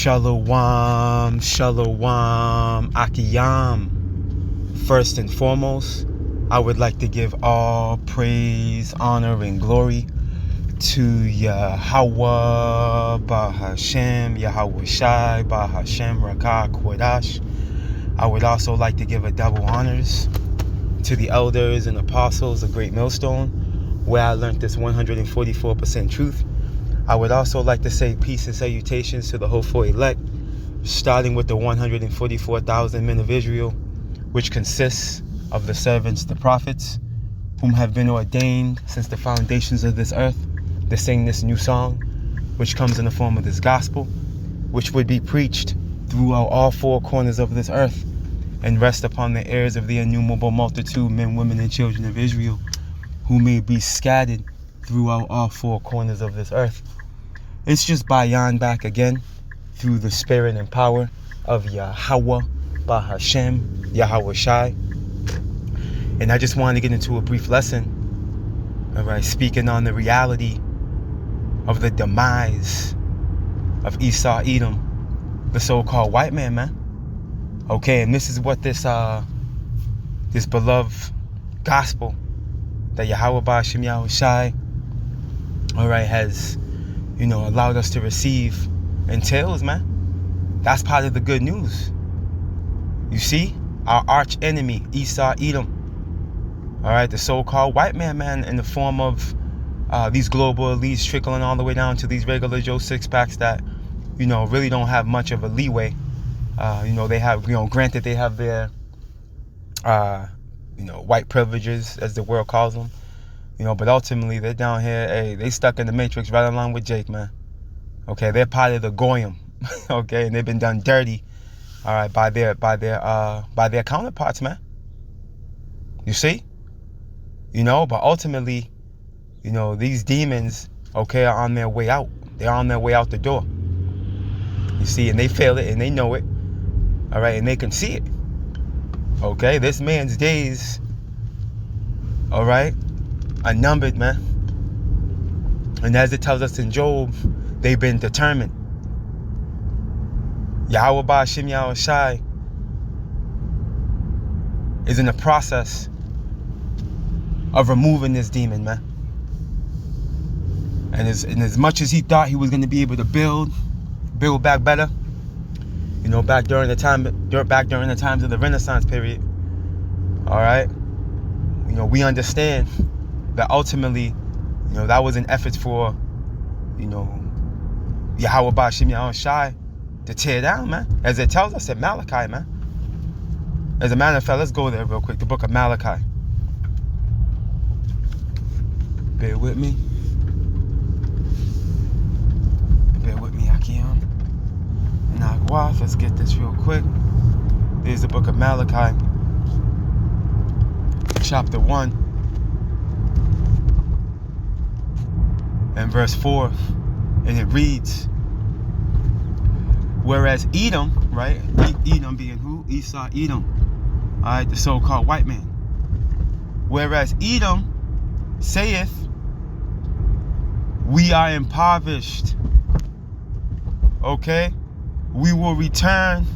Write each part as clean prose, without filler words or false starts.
Shalom, shalom, Akiyam. First and foremost, I would like to give all praise, honor, and glory to Yahweh, Bahashem, Yahweh Shai, Bahashem, Rakah, Kodash. I would also like to give a double honors to the elders and apostles of Great Millstone, where I learned this 144% truth. I would also like to say peace and salutations to the hopeful elect, starting with the 144,000 men of Israel, which consists of the servants, the prophets, whom have been ordained since the foundations of this earth to sing this new song, which comes in the form of this gospel, which would be preached throughout all four corners of this earth and rest upon the ears of the innumerable multitude, men, women, and children of Israel, who may be scattered throughout all four corners of this earth. It's just Bayan back again through the spirit and power of Yahweh, Bahashem, Yahweh Shai. And I just wanted to get into a brief lesson, all right, speaking on the reality of the demise of Esau Edom, the so-called white man. Okay, and this is what this beloved gospel that Yahweh Bahashem, Yahweh Shai, all right, has allowed us to receive entails, man. That's part of the good news. You see, our arch enemy, Esau Edom, all right, the so-called white man, in the form of these global elites trickling all the way down to these regular Joe six-packs that, really don't have much of a leeway. They have, granted they have their, white privileges, as the world calls them. But ultimately they're down here, hey, they stuck in the matrix right along with Jake, man. Okay, they're part of the Goyim, okay, and they've been done dirty, all right, by their counterparts, man. You see, but ultimately, these demons, okay, are on their way out. They're on their way out the door. You see, and they feel it, and they know it, all right, and they can see it. Okay, this man's days, all right, are numbered, man. And as it tells us in Job, they've been determined. Yahweh Bahashem Yahweh Shai is in the process of removing this demon, man. And as much as he thought he was going to be able to build back better, back during the times of the Renaissance period, all right, we understand that ultimately, that was an effort for, Yahweh Bahashem Yahweh Shai to tear down, man. As it tells us in Malachi, man. As a matter of fact, let's go there real quick. The book of Malachi. Bear with me. Akiyam. Nagwath. Let's get this real quick. There's the book of Malachi. Chapter 1. And verse 4. And it reads, whereas Edom, right? Edom being who? Esau Edom. All right, the so-called white man. Whereas Edom saith, we are impoverished. Okay? We will return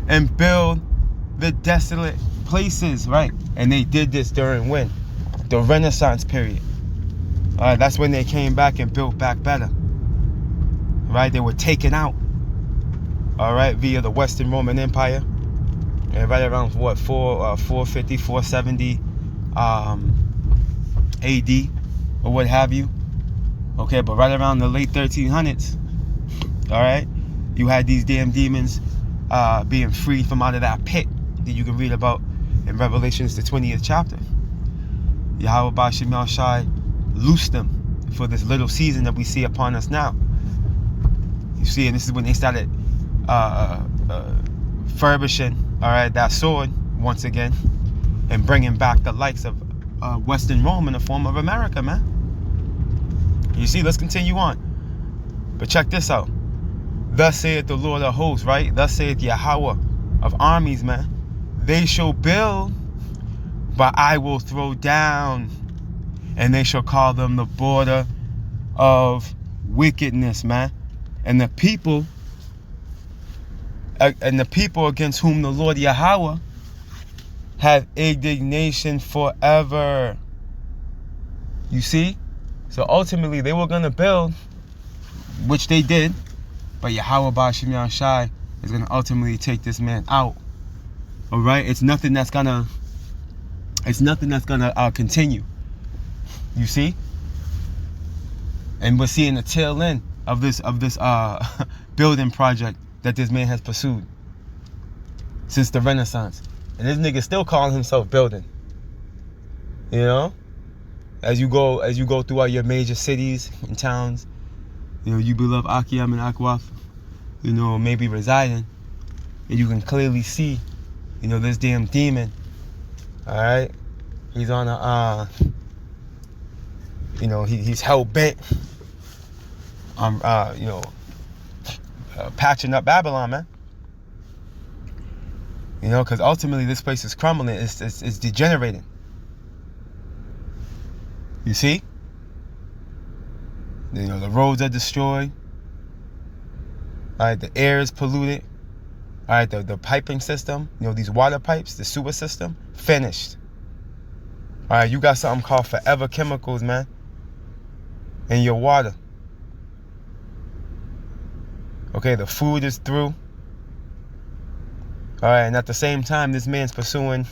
and build the desolate places, right? And they did this during when? The Renaissance period. All right, that's when they came back and built back better. Right? They were taken out. All right, via the Western Roman Empire. And right around, 450, 470 AD, or what have you. Okay, but right around the late 1300s, all right, you had these damn demons being freed from out of that pit that you can read about in Revelations, the 20th chapter. Yahweh Bahashem Yahweh Shai loosed them for this little season that we see upon us now. You see, and this is when they started furbishing, all right, that sword once again, and bringing back the likes of Western Rome in the form of America, man. You see, let's continue on. But check this out. Thus saith the Lord of hosts, right? Thus saith Yahweh of armies, man. They shall build, but I will throw down, and they shall call them the border of wickedness, man. And the people and the people against whom the Lord Yahweh have indignation forever. You see? So ultimately they were going to build, which they did, but Yahweh Ba'ashem Yahushai is going to ultimately take this man out. All right? It's nothing that's going to continue. You see? And we're seeing the tail end of this building project that this man has pursued since the Renaissance. And this nigga still calling himself building. You know? As you go throughout your major cities and towns, you know, you beloved Akiam and Akwaf, you know, maybe residing, and you can clearly see, you know, this damn demon. Alright? He's on a you know, he's hell bent on you know, patching up Babylon, man. You know, because ultimately this place is crumbling. It's degenerating. You see? You know, the roads are destroyed. All right, the air is polluted. All right, the piping system, you know, these water pipes, the sewer system, finished. All right, you got something called forever chemicals, man, in your water. Okay, the food is through. All right, and at the same time, this man's pursuing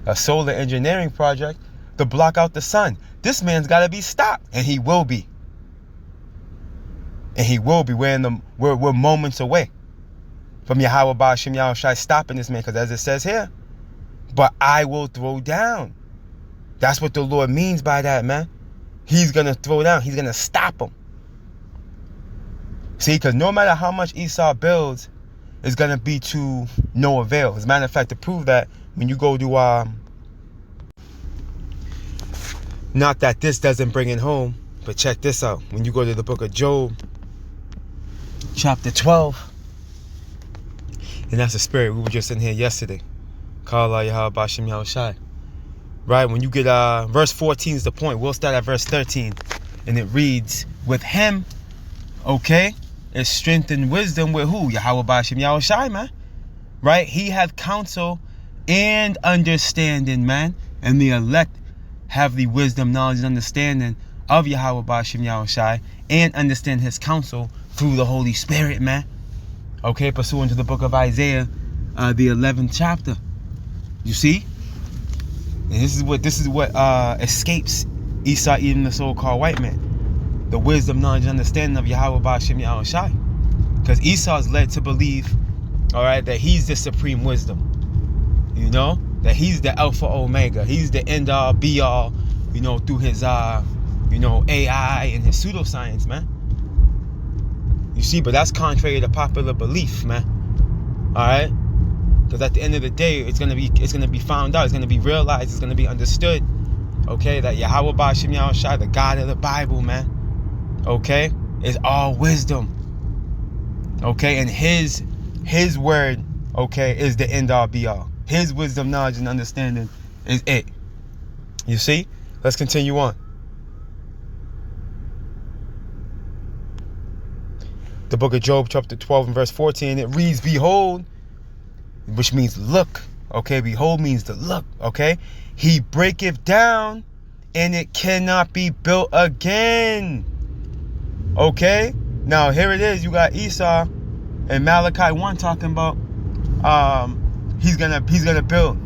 a solar engineering project to block out the sun. This man's got to be stopped, and he will be. And he will be. We're moments away from Yahweh Ba'ashem Yahushai stopping this man, because as it says here, but I will throw down. That's what the Lord means by that, man. He's going to throw down. He's going to stop him. See, because no matter how much Esau builds, it's going to be to no avail. As a matter of fact, to prove that, when you go to, not that this doesn't bring it home, but check this out. When you go to the book of Job, chapter 12, and that's the spirit. We were just in here yesterday. Kala Yahweh Ba'ashem Yahushai. Right? When you get, verse 14 is the point. We'll start at verse 13. And it reads, with him, okay, is strength and wisdom with who? Yahweh Ba'ashem Yahushai, man. Right? He hath counsel and understanding, man. And the elect have the wisdom, knowledge, and understanding of Yahweh Ba'ashem Yahushai, and understand his counsel through the Holy Spirit, man. Okay, pursuant to the book of Isaiah, the 11th chapter. You see? And this is what escapes Esau, even the so-called white man. The wisdom, knowledge, and understanding of Yahweh Ba'ashem Yahushai. Because Esau is led to believe, all right, that he's the supreme wisdom. You know? That he's the Alpha Omega. He's the end all, be all, you know, through his, you know, AI and his pseudoscience, man. You see, but that's contrary to popular belief, man. All right? Because at the end of the day, it's gonna be found out. It's gonna be realized. It's gonna be understood. Okay, that Yahweh Ba'ashem Yahushai, the God of the Bible, man. Okay, is all wisdom. Okay, and his word, okay, is the end all be all. His wisdom, knowledge, and understanding is it. You see? Let's continue on. The book of Job, chapter 12 and verse 14, it reads, behold, which means look. Okay, behold means to look. Okay, he breaketh down, and it cannot be built again. Okay, now here it is. You got Esau and Malachi 1 talking about he's gonna build.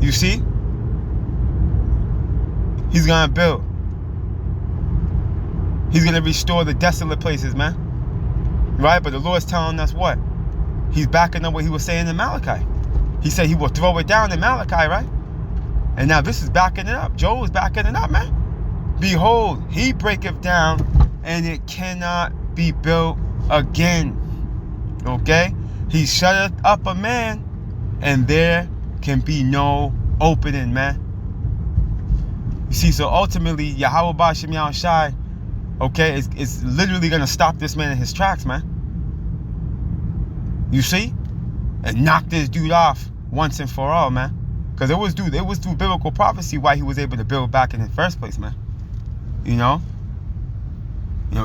You see? He's gonna build. He's gonna restore the desolate places, man. Right? But the Lord's telling us what? He's backing up what he was saying in Malachi. He said he will throw it down in Malachi, right? And now this is backing it up. Joel is backing it up, man. Behold, he breaketh down, and it cannot be built again. Okay? He shutteth up a man, and there can be no opening, man. You see, so ultimately, Yahweh Ba'ashem Yahushai, okay, is literally going to stop this man in his tracks, man. You see? And knock this dude off once and for all, man. Because it was through biblical prophecy why he was able to build back in the first place, man. You know,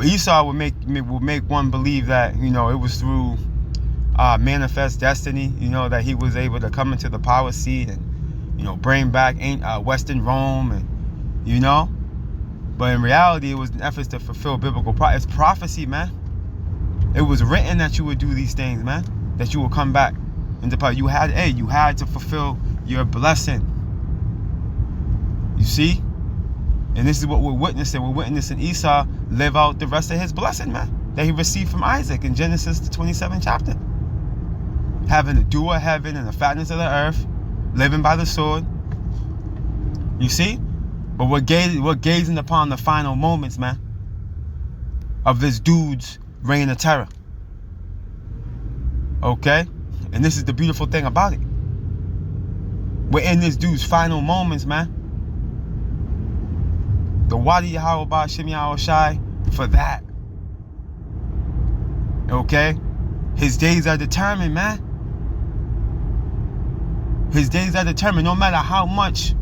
Esau would make one believe that, you know, it was through manifest destiny, that he was able to come into the power seat and, bring back Western Rome, and, but in reality, it was an effort to fulfill biblical it's prophecy, man. It was written that you would do these things, man, that you will come back into power. You had to fulfill your blessing. You see? And this is what we're witnessing. We're witnessing Esau live out the rest of his blessing, man, that he received from Isaac in Genesis, the 27th chapter. Having the dew of heaven and the fatness of the earth, living by the sword. You see? But we're gazing upon the final moments, man, of this dude's reign of terror. Okay? And this is the beautiful thing about it. We're in this dude's final moments, man. The Wadi Yahweh Ba'Shem Yahweh Shai for that. Okay? His days are determined, man. His days are determined. No matter how much,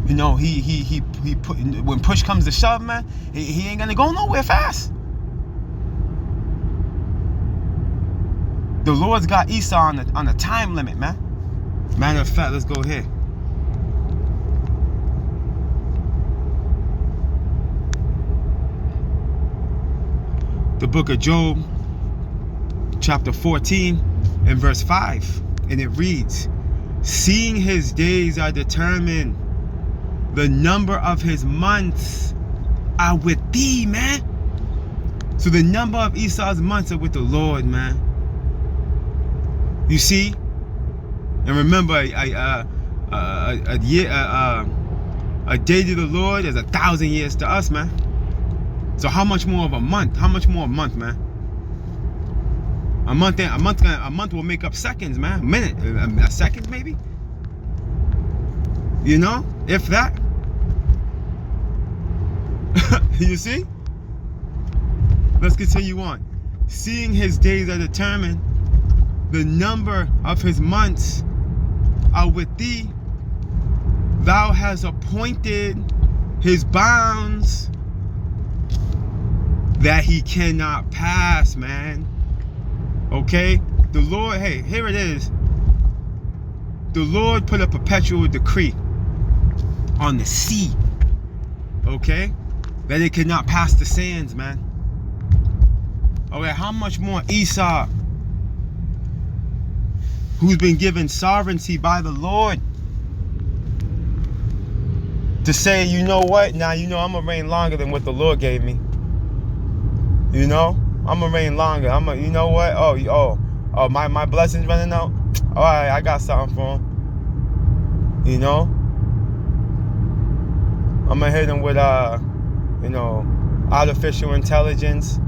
he put, when push comes to shove, man, he ain't gonna go nowhere fast. The Lord's got Esau on a time limit, man. Matter of fact, let's go here. The book of Job, chapter 14 and verse 5. And it reads, seeing his days are determined, the number of his months are with thee, man. So the number of Esau's months are with the Lord, man. You see? And remember, a day to the Lord is 1,000 years to us, man. So how much more of a month? How much more a month, man? A month will make up seconds, man. A minute, a second maybe. If that. You see? Let's continue on. Seeing his days are determined, the number of his months are with thee. Thou hast appointed his bounds that he cannot pass, man. Okay? The Lord, hey, here it is. The Lord put a perpetual decree on the sea. Okay? That it cannot pass the sands, man. Okay, how much more Esau, who's been given sovereignty by the Lord, to say, you know what? Now, I'm going to reign longer than what the Lord gave me. I'm going to reign longer. You know what? Oh, my blessings running out. All right, I got something for him. I'm going to hit him with, artificial intelligence,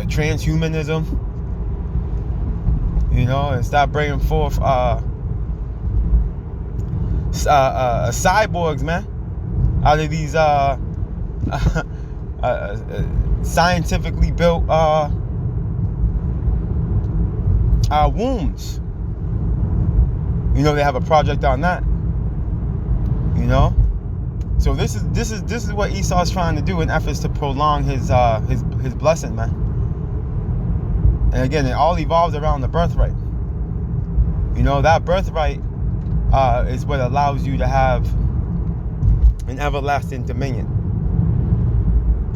transhumanism, and start bringing forth cyborgs, man, out of these scientifically built wombs. They have a project on that. So this is what Esau's trying to do in efforts to prolong his blessing, man. And again, it all evolves around the birthright. That birthright is what allows you to have an everlasting dominion,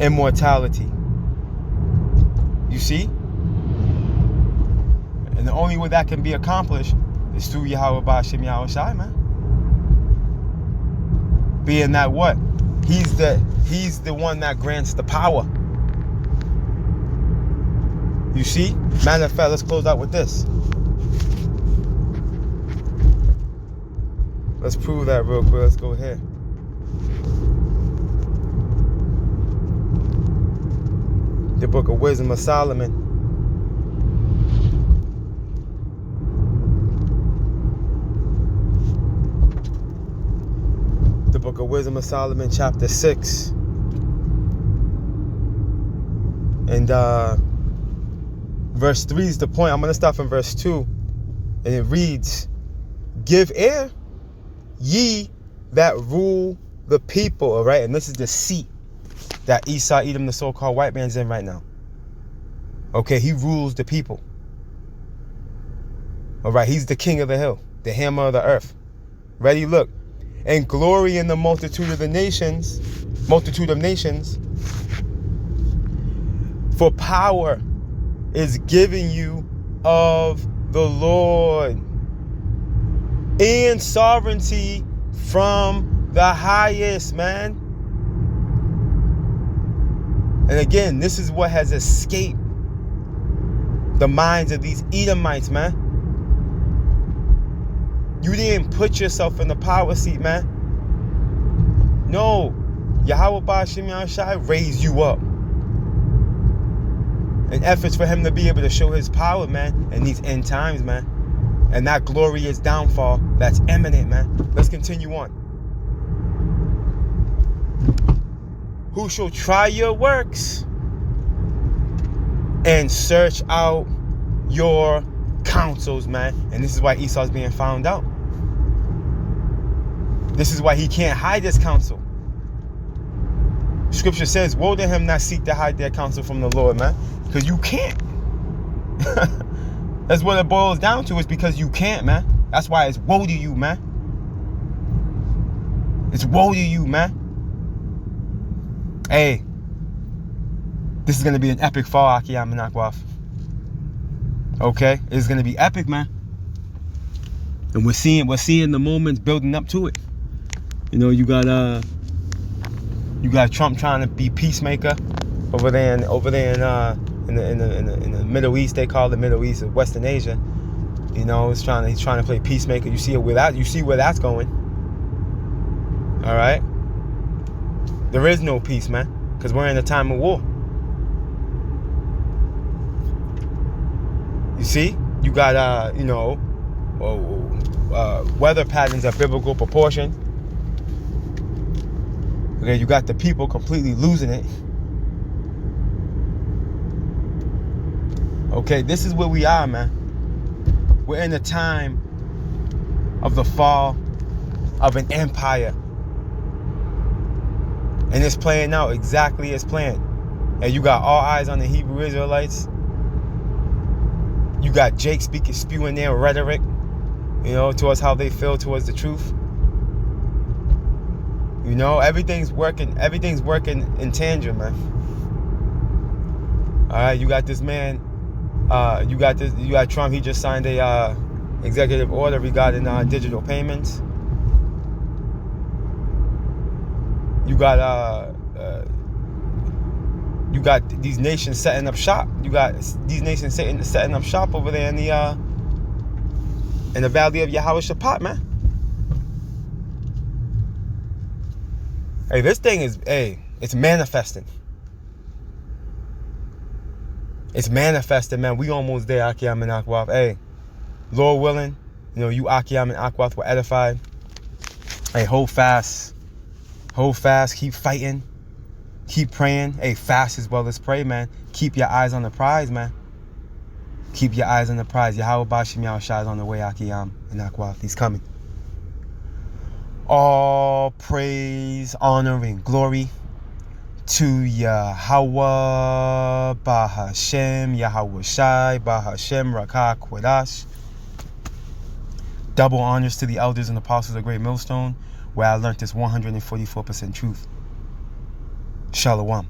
immortality. You see? And the only way that can be accomplished is through Yahweh Ba'Shem Yahweh Shai, man. Being that what? He's the one that grants the power. You see? Matter of fact, let's close out with this. Let's prove that real quick. Let's go here. The Book of Wisdom of Solomon. The Book of Wisdom of Solomon, chapter 6. And verse 3 is the point. I'm going to start from verse 2. And it reads, give ear, ye that rule the people. All right. And this is the seat that Esau, Edom, the so-called white man's in right now. Okay, he rules the people. All right, he's the king of the hill, the hammer of the earth. Ready? Look. And glory in the multitude of nations. For power is given you of the Lord, and sovereignty from the highest, man. And again, this is what has escaped the minds of these Edomites, man. You didn't put yourself in the power seat, man. No. Yahweh Ba'ashem Yahushai raised you up in efforts for him to be able to show his power, man, in these end times, man. And that glorious downfall that's imminent, man. Let's continue on. Who shall try your works and search out your counsels, man. And this is why Esau's being found out. This is why he can't hide his counsel. Scripture says, woe to him that seek to hide their counsel from the Lord, man. Because you can't. That's what it boils down to, is because you can't, man. That's why it's woe to you, man. It's woe to you, man. Hey, this is going to be an epic fall, Akiyam and Akwaf. Okay? It's going to be epic, man. And we're seeing the moments building up to it. You know, you got Trump trying to be peacemaker over there in the Middle East. They call it Middle East, Western Asia. You know, he's trying to play peacemaker. You see where that's going. All right. There is no peace, man, because we're in a time of war. You see, you got weather patterns of biblical proportion. Okay, you got the people completely losing it. Okay, this is where we are, man. We're in the time of the fall of an empire. And it's playing out exactly as planned. And you got all eyes on the Hebrew Israelites. You got Jake spewing their rhetoric, you know, towards how they feel towards the truth. You know, everything's working in tangent, man. All right, you got this man. You got Trump. He just signed a executive order regarding digital payments. You got these nations setting up shop. You got these nations setting up shop over there in the valley of Yehoshaphat, man. Hey, this thing is, it's manifesting. It's manifesting, man. We almost there, Akiyam and Akwaf. Hey, Lord willing, you know, you Akiyam and Akwaf were edified. Hey, hold fast, keep fighting, keep praying. Hey, fast as well as pray, man. Keep your eyes on the prize, man. Keep your eyes on the prize. Yahweh Ba'ashem Yahushai is on the way, Akiyam and Akwaf. He's coming. All praise, honor, and glory to Yahweh Ba'ashem Yahushai Ba'ashem Rakah Kodash. Double honors to the elders and apostles of Great Millstone, where I learned this 144% truth. Shalom.